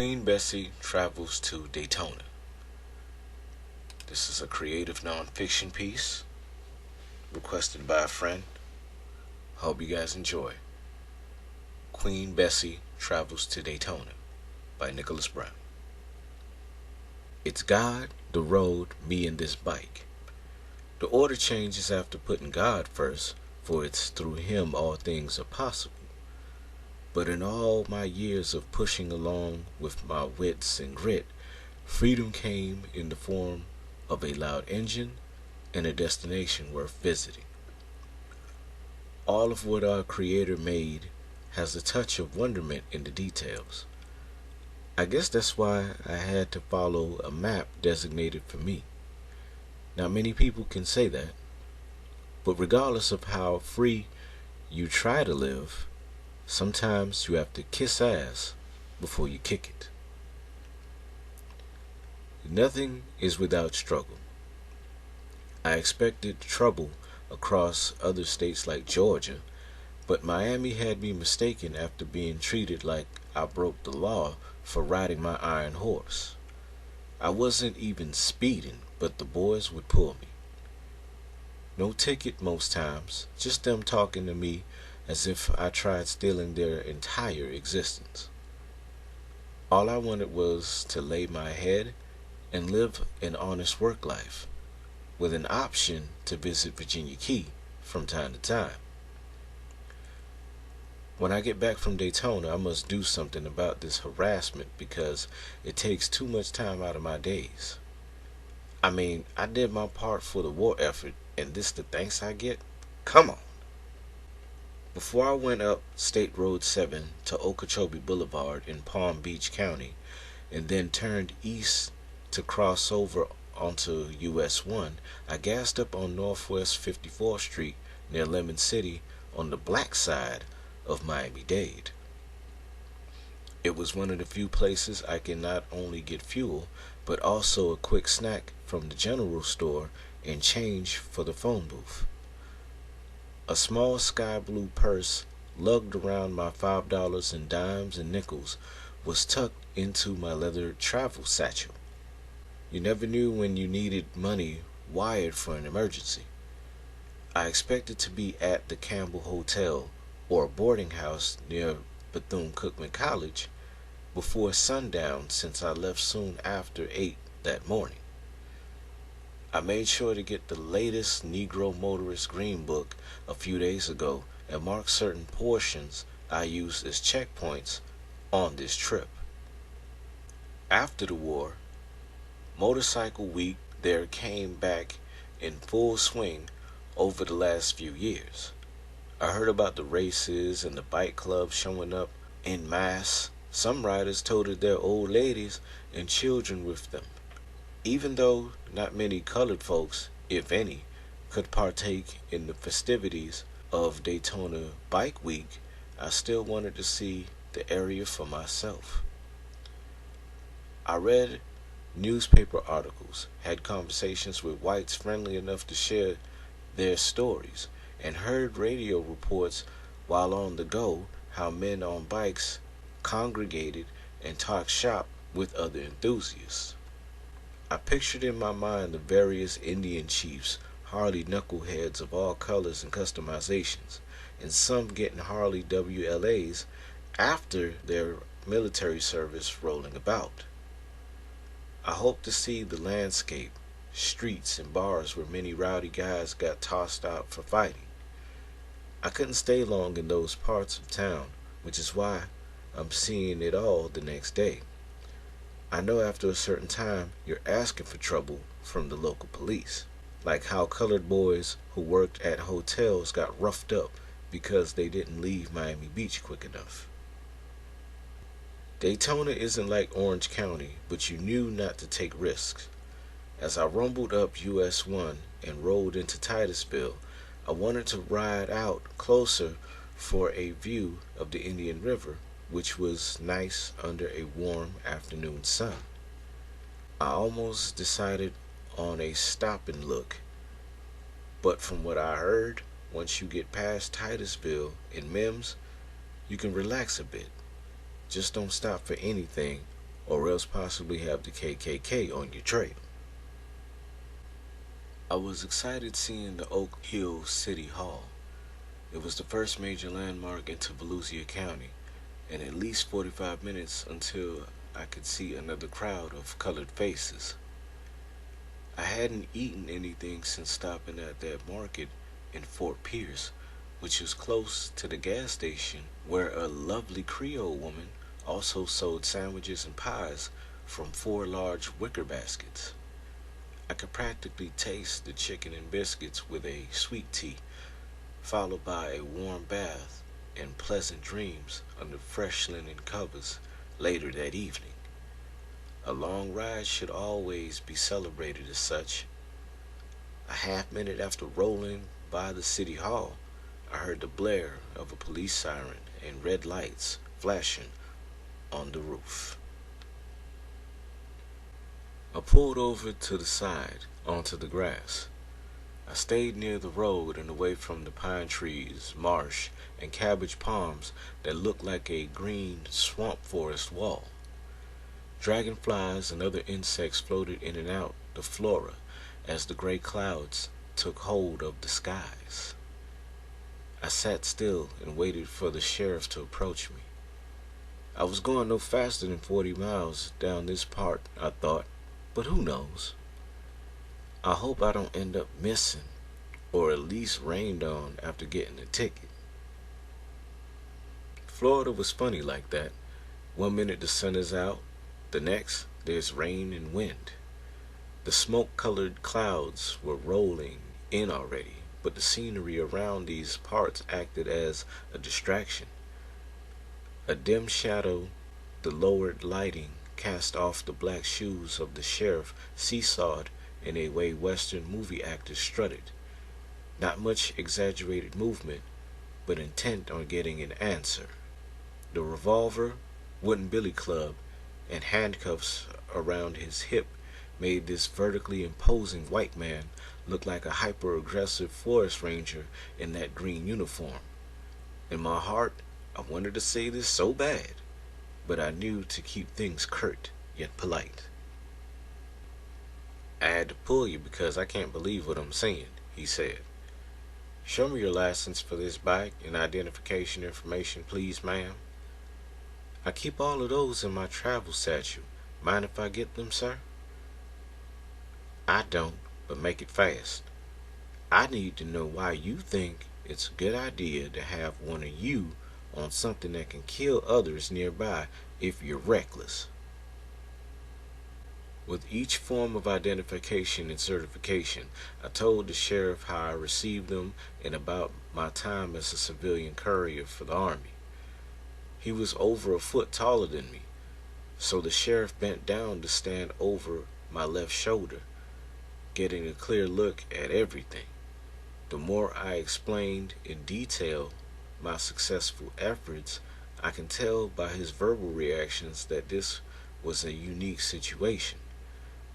Queen Bessie travels to Daytona. This is a creative nonfiction piece requested by a friend. Hope you guys enjoy. Queen Bessie travels to Daytona by Nicholas Brown. It's God, the road, me, and this bike. The order changes after putting God first, for it's through Him all things are possible. But in all my years of pushing along with my wits and grit, freedom came in the form of a loud engine and a destination worth visiting. All of what our Creator made has a touch of wonderment in the details. I guess that's why I had to follow a map designated for me. Now, many people can say that, but regardless of how free you try to live, sometimes you have to kiss ass before you kick it. Nothing is without struggle. I expected trouble across other states like Georgia, but Miami had me mistaken after being treated like I broke the law for riding my iron horse. I wasn't even speeding, but the boys would pull me. No ticket most times, just them talking to me as if I tried stealing their entire existence. All I wanted was to lay my head and live an honest work life, with an option to visit Virginia Key from time to time. When I get back from Daytona, I must do something about this harassment because it takes too much time out of my days. I mean, I did my part for the war effort, and this the thanks I get? Come on. Before I went up State Road 7 to Okeechobee Boulevard in Palm Beach County, and then turned east to cross over onto US 1, I gassed up on Northwest 54th Street near Lemon City on the black side of Miami-Dade. It was one of the few places I can not only get fuel, but also a quick snack from the general store and change for the phone booth. A small sky blue purse lugged around my $5 in dimes and nickels was tucked into my leather travel satchel. You never knew when you needed money wired for an emergency. I expected to be at the Campbell Hotel or a boarding house near Bethune-Cookman College before sundown, since I left soon after 8 that morning. I made sure to get the latest Negro Motorist Green Book a few days ago and marked certain portions I used as checkpoints on this trip. After the war, Motorcycle Week there came back in full swing over the last few years. I heard about the races and the bike clubs showing up en masse. Some riders toted their old ladies and children with them. Even though not many colored folks, if any, could partake in the festivities of Daytona Bike Week, I still wanted to see the area for myself. I read newspaper articles, had conversations with whites friendly enough to share their stories, and heard radio reports while on the go how men on bikes congregated and talked shop with other enthusiasts. I pictured in my mind the various Indian chiefs, Harley knuckleheads of all colors and customizations, and some getting Harley WLAs after their military service rolling about. I hope to see the landscape, streets, and bars where many rowdy guys got tossed out for fighting. I couldn't stay long in those parts of town, which is why I'm seeing it all the next day. I know after a certain time you're asking for trouble from the local police, like how colored boys who worked at hotels got roughed up because they didn't leave Miami Beach quick enough. Daytona isn't like Orange County, but you knew not to take risks. As I rumbled up US 1 and rolled into Titusville, I wanted to ride out closer for a view of the Indian River, which was nice under a warm afternoon sun. I almost decided on a stop and look, but from what I heard, once you get past Titusville and Mims, you can relax a bit. Just don't stop for anything or else possibly have the KKK on your trail. I was excited seeing the Oak Hill City Hall. It was the first major landmark into Volusia County, and at least 45 minutes until I could see another crowd of colored faces. I hadn't eaten anything since stopping at that market in Fort Pierce, which was close to the gas station where a lovely Creole woman also sold sandwiches and pies from 4 large wicker baskets. I could practically taste the chicken and biscuits with a sweet tea, followed by a warm bath and pleasant dreams under fresh linen covers later that evening. A long ride should always be celebrated as such. A half minute after rolling by the city hall, I heard the blare of a police siren and red lights flashing on the roof. I pulled over to the side onto the grass. I stayed near the road and away from the pine trees, marsh, and cabbage palms that looked like a green swamp forest wall. Dragonflies and other insects floated in and out the flora as the gray clouds took hold of the skies. I sat still and waited for the sheriff to approach me. I was going no faster than 40 miles down this part, I thought, but who knows? I hope I don't end up missing, or at least rained on after getting a ticket. Florida was funny like that. One minute the sun is out, the next there's rain and wind. The smoke-colored clouds were rolling in already, but the scenery around these parts acted as a distraction. A dim shadow, the lowered lighting, cast off the black shoes of the sheriff seesawed in a way Western movie actors strutted. Not much exaggerated movement, but intent on getting an answer. The revolver, wooden billy club, and handcuffs around his hip made this vertically imposing white man look like a hyper-aggressive forest ranger in that green uniform. In my heart, I wanted to say this so bad, but I knew to keep things curt yet polite. "I had to pull you because I can't believe what I'm saying," he said. "Show me your license for this bike and identification information, please, ma'am." "I keep all of those in my travel satchel. Mind if I get them, sir?" "I don't, but make it fast. I need to know why you think it's a good idea to have one of you on something that can kill others nearby if you're reckless." With each form of identification and certification, I told the sheriff how I received them and about my time as a civilian courier for the Army. He was over a foot taller than me, so the sheriff bent down to stand over my left shoulder, getting a clear look at everything. The more I explained in detail my successful efforts, I can tell by his verbal reactions that this was a unique situation.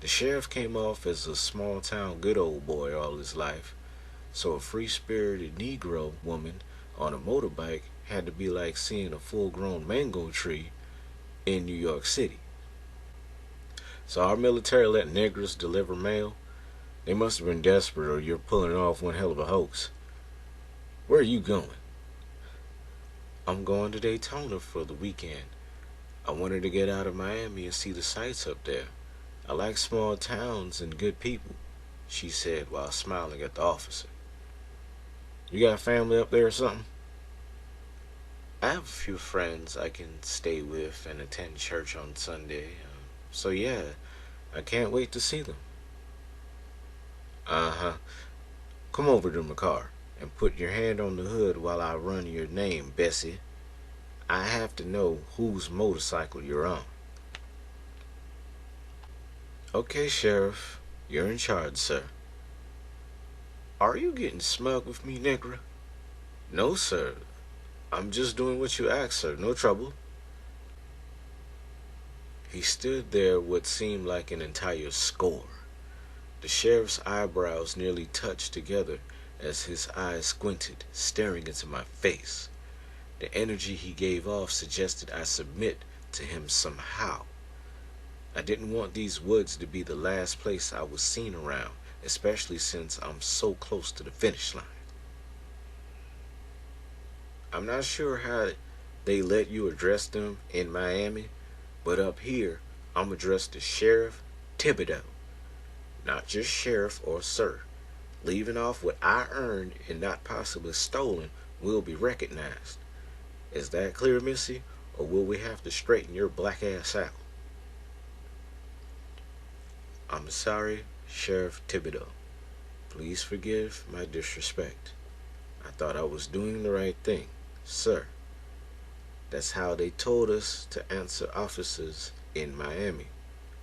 The sheriff came off as a small-town good old boy all his life, so a free-spirited Negro woman on a motorbike had to be like seeing a full-grown mango tree in New York City. "So our military let niggers deliver mail? They must have been desperate, or you're pulling off one hell of a hoax. Where are you going?" "I'm going to Daytona for the weekend. I wanted to get out of Miami and see the sights up there. I like small towns and good people," she said while smiling at the officer. "You got family up there or something?" "I have a few friends I can stay with and attend church on Sunday. So yeah, I can't wait to see them." "Uh-huh. Come over to my car and put your hand on the hood while I run your name, Bessie. I have to know whose motorcycle you're on." "Okay, Sheriff. You're in charge, sir." "Are you getting smug with me, nigger?" "No, sir. I'm just doing what you asked, sir. No trouble." He stood there what seemed like an entire score. The sheriff's eyebrows nearly touched together as his eyes squinted, staring into my face. The energy he gave off suggested I submit to him somehow. I didn't want these woods to be the last place I was seen around, especially since I'm so close to the finish line. I'm not sure how they let you address them in Miami, but up here, I'm addressed as Sheriff Thibodeau, not just Sheriff or Sir. Leaving off what I earned and not possibly stolen will be recognized. Is that clear, Missy? Or will we have to straighten your black ass out? I'm sorry, Sheriff Thibodeau. Please forgive my disrespect. I thought I was doing the right thing, sir. That's how they told us to answer officers in Miami.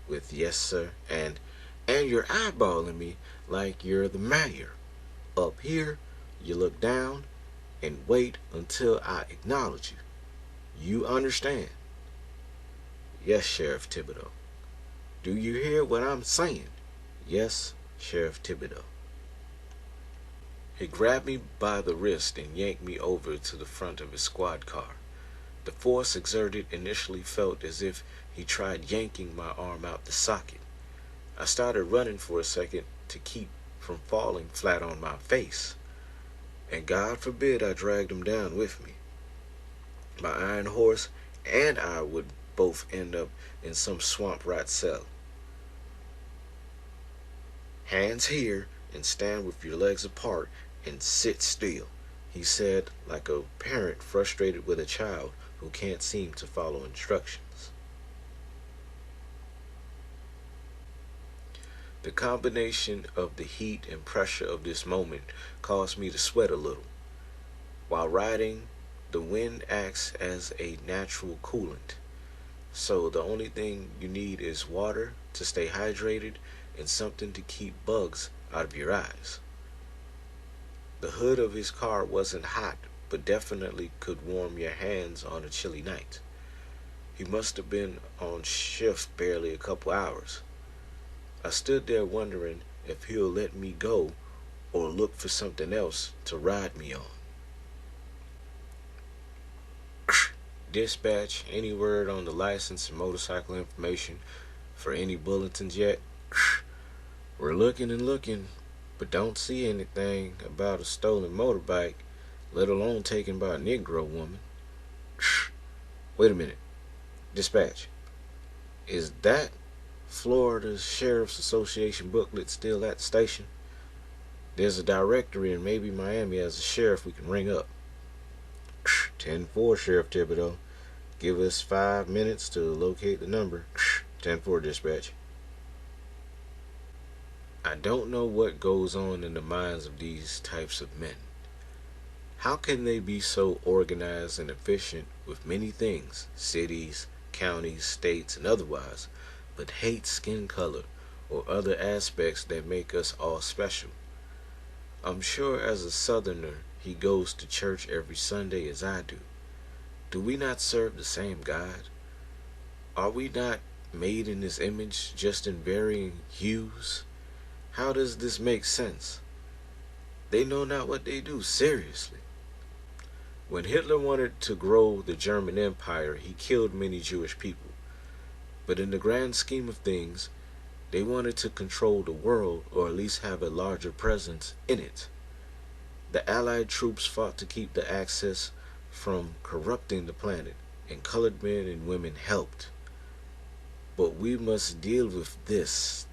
With yes, sir, and you're eyeballing me like you're the mayor. Up here, you look down and wait until I acknowledge you. You understand? Yes, Sheriff Thibodeau. Do you hear what I'm saying? Yes, Sheriff Thibodeau. He grabbed me by the wrist and yanked me over to the front of his squad car. The force exerted initially felt as if he tried yanking my arm out the socket. I started running for a second to keep from falling flat on my face. And God forbid I dragged him down with me. My iron horse and I would both end up in some swamp rat cell. Hands here and stand with your legs apart and sit still, he said like a parent frustrated with a child who can't seem to follow instructions. The combination of the heat and pressure of this moment caused me to sweat a little. While riding, the wind acts as a natural coolant. So the only thing you need is water to stay hydrated and something to keep bugs out of your eyes. The hood of his car wasn't hot, but definitely could warm your hands on a chilly night. He must have been on shift barely a couple hours. I stood there wondering if he'll let me go or look for something else to ride me on. Dispatch, any word on the license and motorcycle information for any bulletins yet? We're looking and looking, but don't see anything about a stolen motorbike, let alone taken by a Negro woman. Wait a minute. Dispatch, is that Florida Sheriff's Association booklet still at the station? There's a directory and maybe Miami has a sheriff we can ring up. 10-4, Sheriff Thibodeau. Give us 5 minutes to locate the number. 10-4, dispatch. I don't know what goes on in the minds of these types of men. How can they be so organized and efficient with many things, cities, counties, states, and otherwise, but hate skin color or other aspects that make us all special? I'm sure as a Southerner, he goes to church every Sunday as I do. Do we not serve the same God? Are we not made in his image, just in varying hues? How does this make sense? They know not what they do, seriously. When Hitler wanted to grow the German Empire, he killed many Jewish people. But in the grand scheme of things, they wanted to control the world, or at least have a larger presence in it. The Allied troops fought to keep the Axis from corrupting the planet, and colored men and women helped. But we must deal with this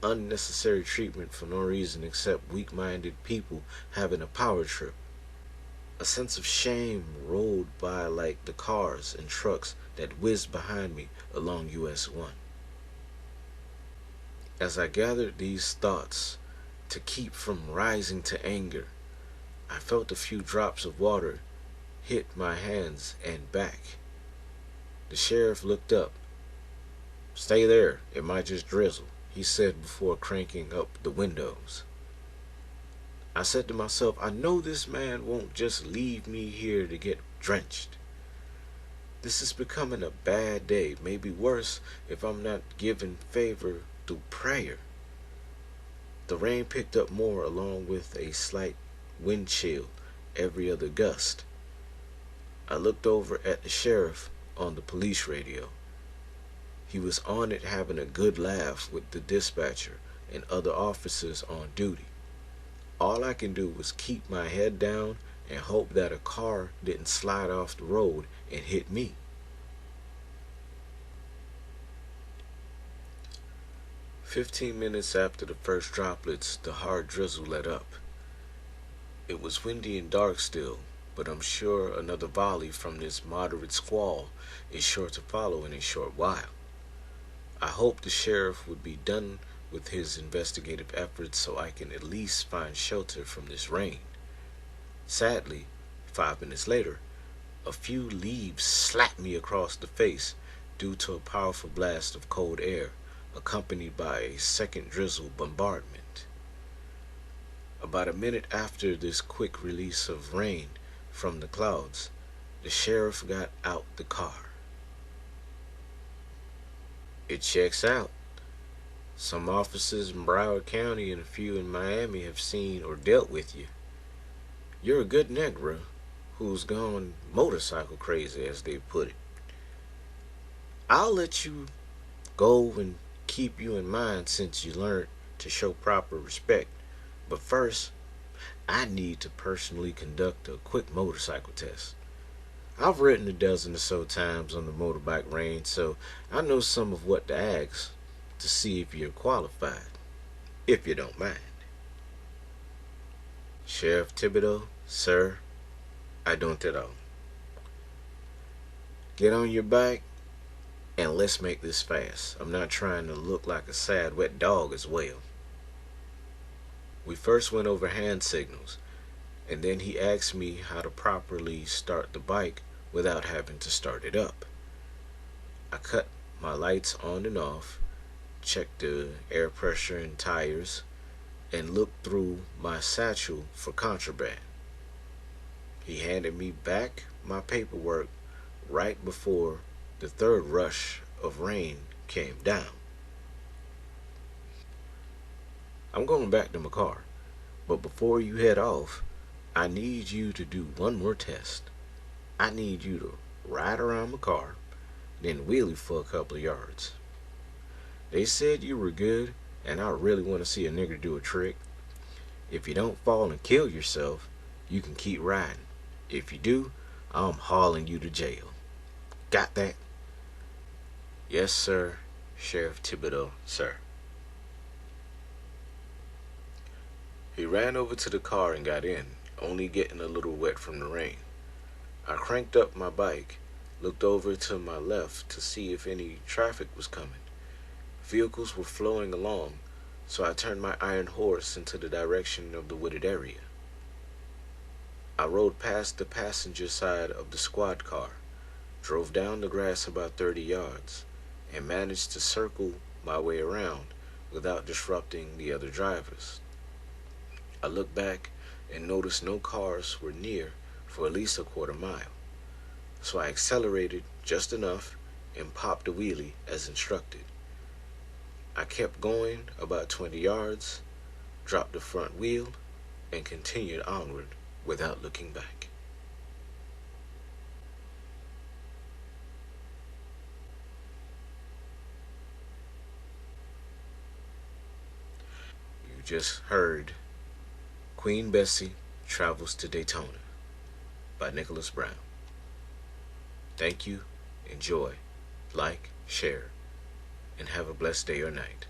unnecessary treatment for no reason except weak-minded people having a power trip. A sense of shame rolled by like the cars and trucks that whizzed behind me along US 1. As I gathered these thoughts to keep from rising to anger, I felt a few drops of water hit my hands and back. The sheriff looked up. "Stay there, it might just drizzle," he said before cranking up the windows. I said to myself, I know this man won't just leave me here to get drenched. This is becoming a bad day, maybe worse if I'm not given favor through prayer. The rain picked up more along with a slight wind chill every other gust. I looked over at the sheriff on the police radio. He was on it having a good laugh with the dispatcher and other officers on duty. All I can do was keep my head down and hope that a car didn't slide off the road and hit me. "15 minutes after the first droplets, the hard drizzle let up. It was windy and dark still, but I'm sure another volley from this moderate squall is sure to follow in a short while. I hoped the sheriff would be done with his investigative efforts so I can at least find shelter from this rain. Sadly, 5 minutes later, a few leaves slapped me across the face due to a powerful blast of cold air, accompanied by a second drizzle bombardment. About a minute after this quick release of rain from the clouds, the sheriff got out the car. It checks out. Some officers in Broward County and a few in Miami have seen or dealt with you. You're a good negro who's gone motorcycle crazy, as they put it. I'll let you go and keep you in mind since you learned to show proper respect. But first, I need to personally conduct a quick motorcycle test. I've ridden a dozen or so times on the motorbike range, so I know some of what to ask to see if you're qualified, if you don't mind." "Sheriff Thibodeau, sir, I don't at all. Get on your bike and let's make this fast. I'm not trying to look like a sad wet dog as well." We first went over hand signals, and then he asked me how to properly start the bike without having to start it up. I cut my lights on and off, checked the air pressure and tires, and looked through my satchel for contraband. He handed me back my paperwork right before the third rush of rain came down. "I'm going back to my car, but before you head off, I need you to do one more test. I need you to ride around my car, then wheelie for a couple of yards. They said you were good, and I really want to see a nigger do a trick. If you don't fall and kill yourself, you can keep riding. If you do, I'm hauling you to jail. Got that?" "Yes, sir, Sheriff Thibodeau, sir." He ran over to the car and got in, only getting a little wet from the rain. I cranked up my bike, looked over to my left to see if any traffic was coming. Vehicles were flowing along, so I turned my iron horse into the direction of the wooded area. I rode past the passenger side of the squad car, drove down the grass about 30 yards, and managed to circle my way around without disrupting the other drivers. I looked back and noticed no cars were near for at least a quarter mile, so I accelerated just enough and popped a wheelie as instructed. I kept going about 20 yards, dropped the front wheel, and continued onward without looking back. You just heard Queen Bessie Travels to Daytona by Nicholas Brown. Thank you, enjoy, like, share, and have a blessed day or night.